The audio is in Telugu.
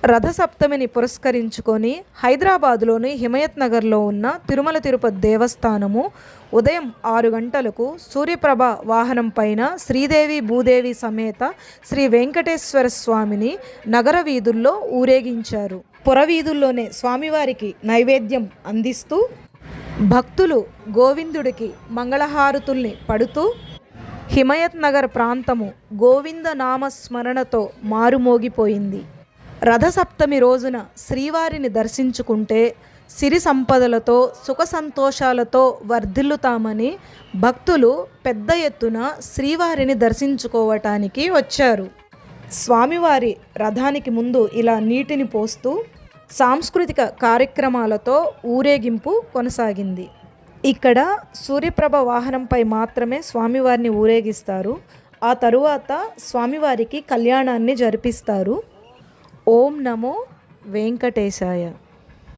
రథసప్తమిని పురస్కరించుకొని హైదరాబాదులోని హిమయత్ నగర్లో ఉన్న తిరుమల తిరుపతి దేవస్థానము ఉదయం 6 గంటలకు సూర్యప్రభ వాహనం పైన శ్రీదేవి భూదేవి సమేత శ్రీ వెంకటేశ్వర స్వామిని నగర వీధుల్లో ఊరేగించారు. పురవీధుల్లోనే స్వామివారికి నైవేద్యం అందిస్తూ భక్తులు గోవిందుడికి మంగళహారతుల్ని పడుతూ హిమయత్ నగర్ ప్రాంతము గోవింద నామస్మరణతో మారుమోగిపోయింది. రథసప్తమి రోజున శ్రీవారిని దర్శించుకుంటే సిరి సంపదలతో సుఖ సంతోషాలతో వర్ధిల్లుతామని భక్తులు పెద్ద ఎత్తున శ్రీవారిని దర్శించుకోవటానికి వచ్చారు. స్వామివారి రథానికి ముందు ఇలా నీటిని పోస్తూ సాంస్కృతిక కార్యక్రమాలతో ఊరేగింపు కొనసాగింది. ఇక్కడ సూర్యప్రభ వాహనంపై మాత్రమే స్వామివారిని ఊరేగిస్తారు. ఆ తరువాత స్వామివారికి కళ్యాణాన్ని జరిపిస్తారు. ఓం నమో వెంకటేశాయ.